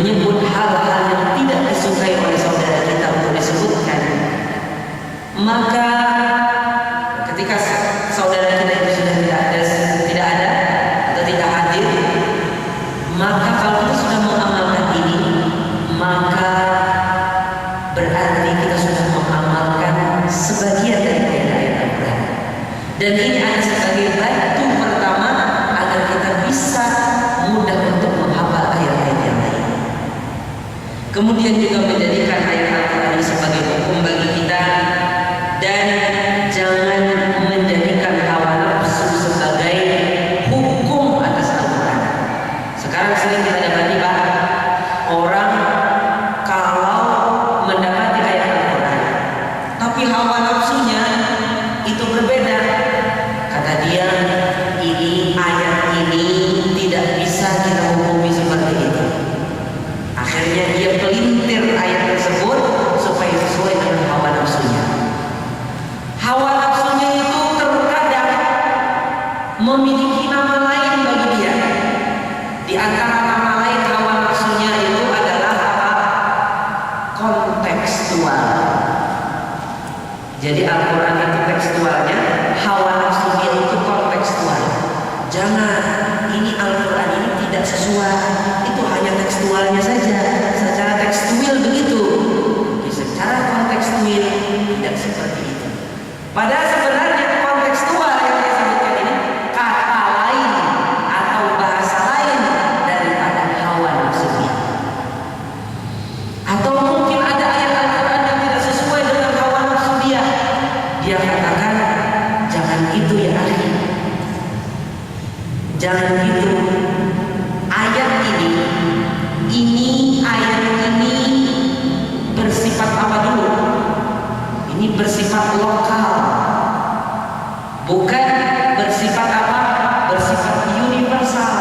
menyebut hal-hal yang tidak disukai oleh saudara kita untuk disebutkan, maka ketika saudara kita itu sudah tidak ada atau tidak hadir, maka kalau kita sudah mengamalkan ini, maka berarti kita sudah mengamalkan sebagian dari ayat Al-Quran. Dan ini ada sebagai batu pertama agar kita bisa mudah untuk menghafal ayat-ayat yang lain. Kemudian juga menjadikan ayat Al-Quran ini sebagai hukum bagi kita, dan jangan menjadikan hawa nafsu sebagai hukum atas Al-Quran. Sekarang sering kita dapati Pak, orang kalau mendapati ayat Al-Quran tapi hawa nafsunya itu berbeda. Kata dia, ini ayat ini tidak bisa kita hukumi seperti itu. Akhirnya dia pelintir ayat tersebut supaya sesuai dengan hawa nafsunya. Hawa nafsunya itu terkadang memiliki nama lain bagi dia. Di antara nama lain hawa nafsunya itu adalah apa? Kontekstual. Jadi Al-Quran itu tekstualnya, hawa nafsunya itu kontekstual. Jangan, ini Al-Quran ini tidak sesuai, itu hanya tekstualnya saja, secara tekstual begitu. Secara kontekstual tidak seperti itu. Padahal sebenarnya kontekstual yang saya sebutkan ini kata lain atau bahasa lain daripada hawa nafsunya. Atau mungkin ada ayat Al-Quran yang tidak sesuai dengan hawa nafsu dia. Dia katakan, jangan gitu ya akhi, jangan gitu. Ayat ini ayat ini bersifat apa dulu? Ini bersifat lokal, bukan bersifat apa? Bersifat universal.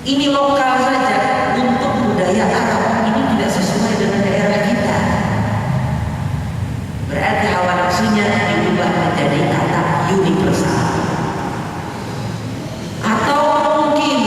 Ini lokal saja untuk budaya Arab, ini tidak sesuai dengan daerah kita. Berarti hawa nafsunya diubah menjadi kata universal. Atau mungkin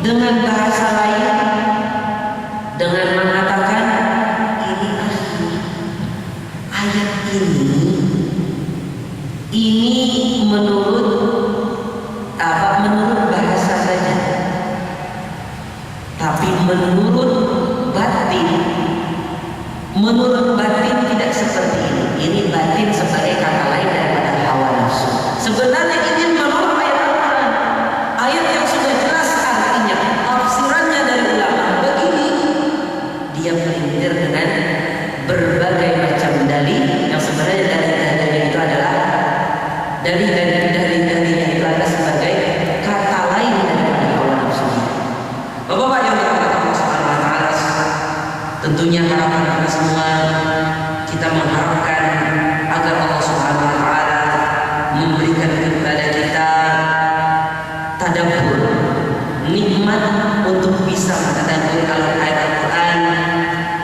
dengan bahasa lain, dengan mengatakan ini ayat ini menurut bahasa saja, tapi menurut batin tidak seperti ini. Ini batin sebagai kata lain daripada hawa nafsu. Sebenarnya ini menurut ayat Al-Quran, ayat yang sudah jelas artinya, tafsirannya dari ulama begini, dia pelintir dengan berbagai macam dalil yang sebenarnya dalil itu adalah dalil-dalilnya itu adalah sebagai kata lain daripada hawa nafsu. Bapak-bapak yang dirahmati Allah Subhanahu wa taala, tentunya harapan kita semua, kita mengharapkan agar Allah Subhanahu wa taala memberikan kepada kita tadabbur, nikmat untuk bisa mentadabbur ayat Al-Quran,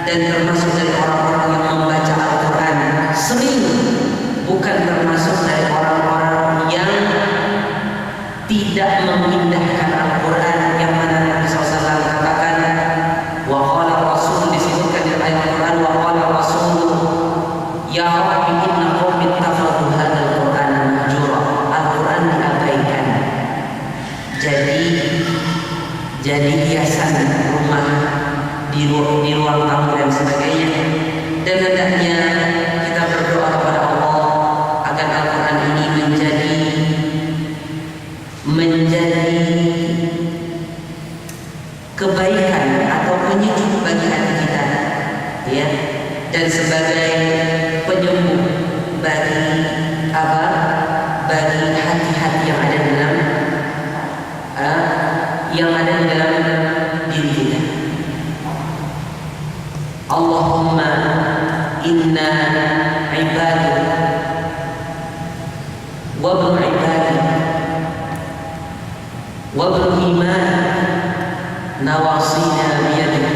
dan termasuk dari orang-orang yang membaca Al-Quran sering, bukan termasuk dari orang-orang yang tidak memindahkan Al-Quran, yang mana Nabi SAW katakan, wa qala Rasul, disebutkan di ayat Al-Quran, wa qala Rasul ya Rabbi inna qaumi ittakhadhu hadzal Qur'ana mahjura. Al-Quran diabaikan, jadi hiasan rumah, di ruang tamu dan sebagainya. Dan hendaknya kita berdoa kepada Allah agar Al-Quran ini menjadi kebaikan atau penyejuk bagi hati kita, ya, dan sebagai penyembuh bagi apa? Bagi hati-hati yang ada di dalam diri kita. Allahumma inna ibaduk wa ibnu ibadik wa ibnu iman nawasina biyadik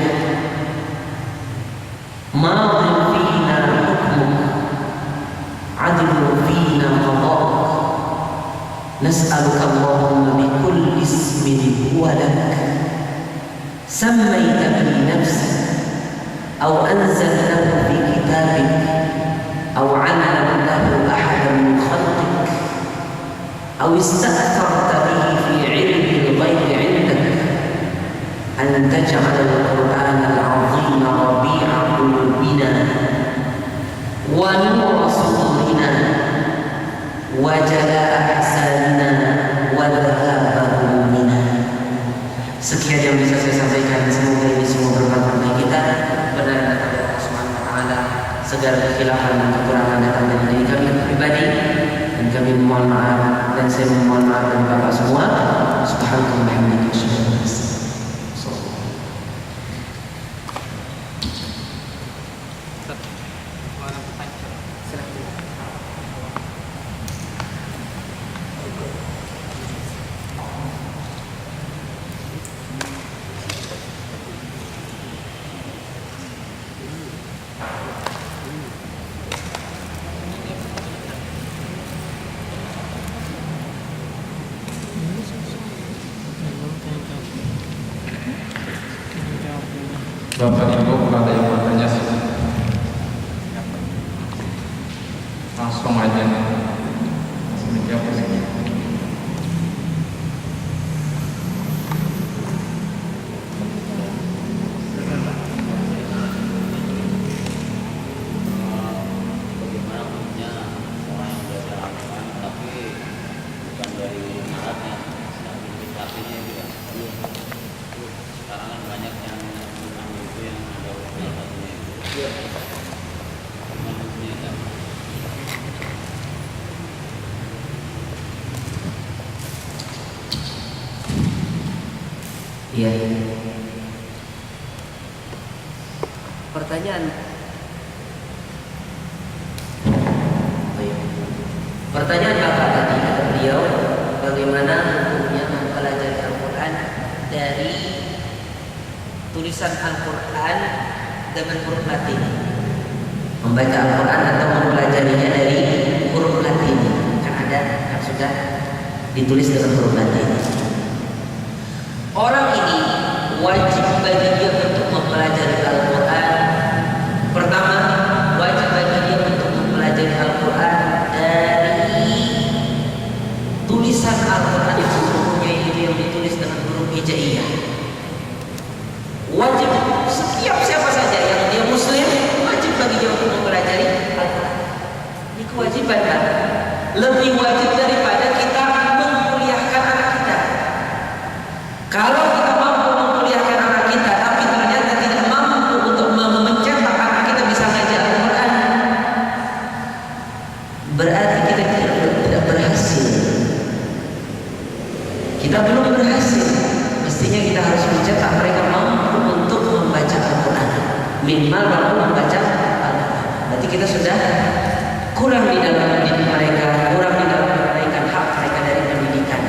madin fina hukmuk adlu fina qada'uk Nas'aluka Allahumma bi kulli ismin huwa lak sammaita bi nafsik aw anzaltahu fi kitabik aw 'allamtahu ahadan min khalqik aw ista'tharta bihi fi 'ilmi al-ghaib 'indak an taj'ala al-Qur'ana al-'azima rabi'a qulubina wa nura sudurina wa jalaa ahsanina wa dhahaba humumina. Sekian yang bisa saya sampaikan, semoga ini semua bermanfaat bagi kita. Benar dari Allah Subhanahu wa taala, segala kekhilafan dan kekurangan datang dari diri kami pribadi, dan kami mohon maaf, dan saya mohon maaf dari Bapak semua. Subhanallah wa bihamdihi. Bapak Ibu, kalau ada yang bertanya langsung aja nih, langsung dijawab sih. Bagaimana punya orang yang belajar Al-Quran tapi bukan dari Arabnya, tapi kitabnya juga. Sekarang kan banyak yang itu yang ada salah satunya itu. Maksudnya kan. Iya. Pertanyaan. Pertanyaan Bapak tadi kata beliau, bagaimana hukumnya mempelajari Al-Quran dari tulisan Al-Quran dengan huruf Latin? Membaca Al-Quran atau mempelajarinya dari huruf Latin? Kan ada, kan sudah ditulis dengan huruf Latin. Orang ini wajib bagi dia untuk mempelajari Al-Quran. Pertama, wajib bagi dia untuk mempelajari Al-Quran dari tulisan Al-Quran yang seluruhnya itu yang ditulis dengan huruf hijaiyah. Wajib setiap siapa saja yang dia Muslim wajib bagi dia untuk mempelajari Al-Quran. Ini kewajiban kan? Lebih wajib daripada kita mengkuliahkan anak kita. Kalau kita mampu mengkuliahkan anak kita, tapi ternyata tidak mampu untuk mencetak anak kita bisa ngajar Al-Quran, berarti kita tidak berhasil. Kita belum berhasil. Mestinya kita harus mencetak mereka mampu untuk membaca Al-Quran. Minimal mampu membaca Al-Quran. Berarti kita sudah kurang di dalam mendidik mereka, kurang di dalam menunaikan hak mereka dari pendidikan.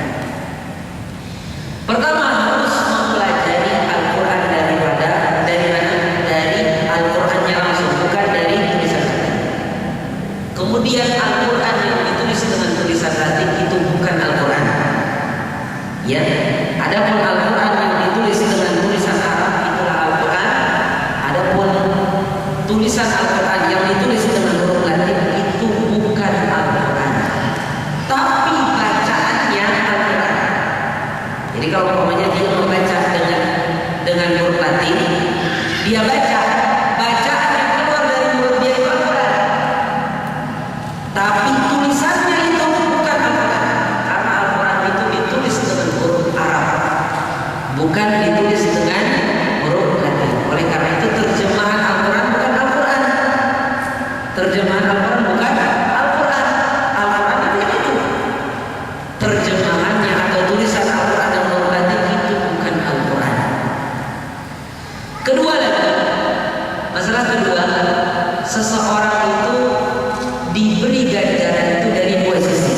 Pertama, harus mempelajari Al-Quran dari Al-Qurannya langsung, bukan dari tulisan Latin. Kemudian Al-Quran yang ditulis dengan tulisan Latin itu bukan Al-Quran. Ya, adapun Al-Quran yang ditulis dengan tulisan Arab itulah Al-Quran. Adapun tulisan Al-Quran yang ditulis dengan huruf Latin itu bukan Al-Quran, tapi bacaannya Al-Quran. Jadi kalau umpamanya dia membaca dengan huruf Latin, dia bacaan yang keluar dari mulut dia itu Al-Quran, tapi tulisannya itu bukan Al-Quran, karena Al-Quran itu ditulis dengan huruf Arab, bukan ditulis dengan huruf Latin. Oleh karena itu terjemahan Al-Quran bukan Al-Quran. Terjemahan Al-Quran bukan Al-Quran. Al-Quran itu terjemahannya atau tulisan Al-Quran yang huruf Latin itu bukan Al-Quran. Kedua lagi, masalah kedua, seseorang itu diberi ganjaran itu dari dua sisi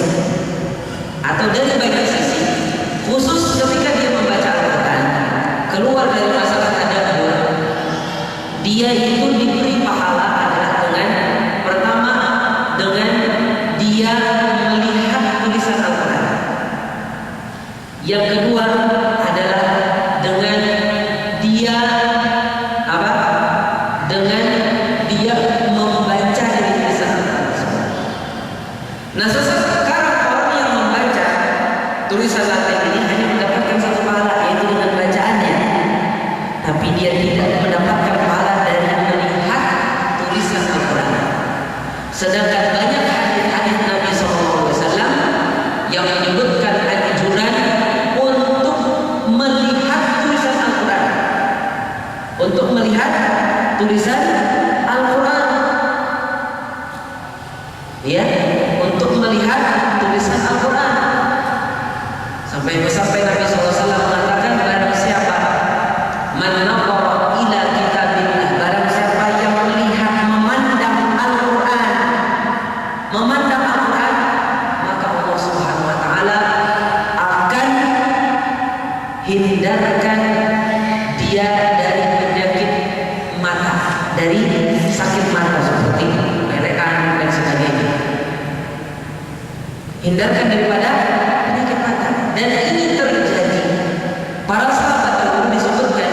atau dari banyak sisi. Khusus ketika dia membaca Al-Quran, keluar dari masalah tadabbur, dia itu diberi pahala adalah dengan pertama, dengan dia melihat tulisan Al-Quran. Yang kedua adalah dengan dia apa? Dengan dia membaca dari tulisan Al-Quran tersebut. Nah, sekarang orang yang membaca tulisan Latin ini hanya mendapatkan satu pahala, yaitu dengan bacaannya, tapi dia tidak mendapatkan pahala dari melihat tulisan Al-Quran. Sedangkan banyak hadis-hadis Nabi SAW yang menyebutkan anjuran untuk melihat tulisan Al-Quran, untuk melihat tulisan Al-Quran, ya, untuk melihat tulisan Al-Quran. Sampai Nabi SAW mengatakan, barang siapa man naqara ila kitabillah, barang siapa yang melihat, memandang Al-Quran, maka Allah Subhanahu wa taala akan hindarkan dia dari penyakit mata, dari sakit mata seperti pelekan dan sebagainya. Hindarkan daripada penyakit mata. Dan ini terjadi. Para sahabat dulu disebutkan,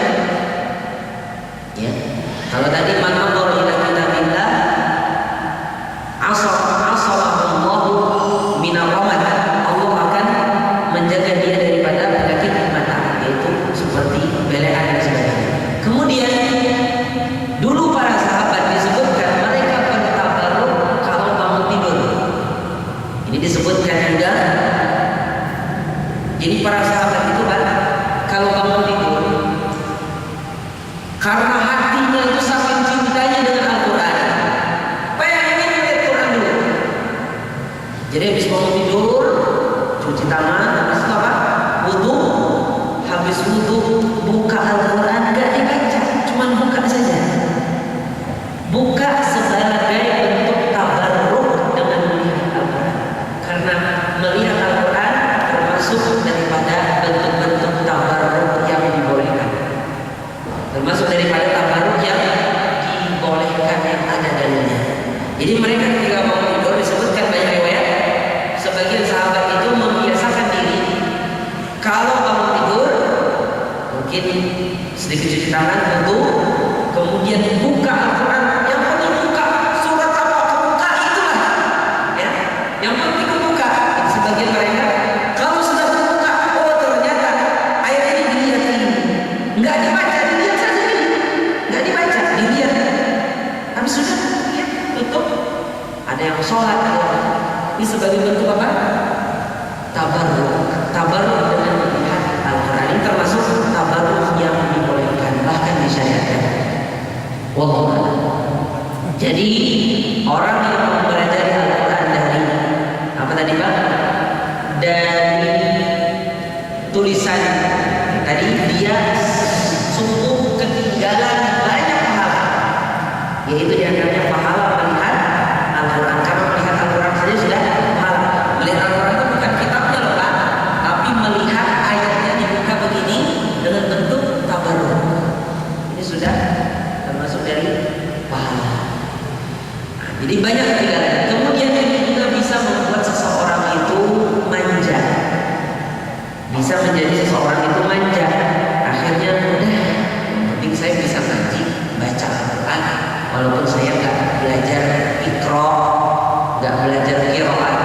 ya, kalau tadi man naqara ila kitabillah asallahu minar ramad, Allah akan menjaga dia daripada penyakit mata, yaitu seperti belekan dan sebagainya. Kemudian dulu para sahabat disebutkan mereka bertabarruk kalau bangun tidur. Ini disebutkan juga. Jadi para sahabat itu kan kalau bangun tidur, karena hatinya itu saking cintanya dengan Al-Quran, pengen lihat Quran dulu. Jadi habis bangun tidur, cuci tangan, habis itu apa? Wudu. Habis wudu buka Al-Quran, gak dibaca, cuma buka saja. Buka sebagai bentuk tabarruk dengan melihat Al-Quran. Karena melihat Al-Quran termasuk daripada bentuk-bentuk tabarruk yang dibolehkan. Termasuk daripada tabarruk yang dibolehkan yang ada dalilnya. Jadi mereka ketika bangun tidur, disebutkan banyak riwayat, sebagian sahabat itu membiasakan diri kalau bangun tidur mungkin sedikit cuci tangan, wudu, kemudian buka Al-Quran. Yang penting buka surat apa, buka itulah, ya. Yang penting buka. Sebagian mereka kalau sudah buka, oh ternyata ayat ini dilihat ini, nggak dibaca, dilihat saja ini, nggak dibaca, dilihat. Habis sudah lihat, tutup. Ada yang sholat, ini sebagai bentuk apa? Tabarruk dengan melihat Al-Quran. Ini termasuk tabarruk yang dibolehkan, bahkan disyariatkan. Wallahu a'lam. Jadi orang yang mempelajari Al-Quran dari apa tadi Pak? Dari tulisan tadi, dia sungguh ketinggalan banyak pahala, yaitu diantaranya pahala melihat Al-Quran. Karena melihat Al-Quran saja sudah pahala. Melihat Al-Quran itu bukan kitabnya loh Pak, tapi melihat ayatnya dibuka begini dengan bentuk tabarruk, ini sudah termasuk dari pahala. Nah, jadi banyak ketinggalan. Kemudian ini juga bisa membuat seseorang itu manja, bisa menjadi seseorang itu manja. Akhirnya udah, yang penting saya bisa ngaji, baca Al-Quran, walaupun saya nggak belajar Iqra, nggak belajar qiraat,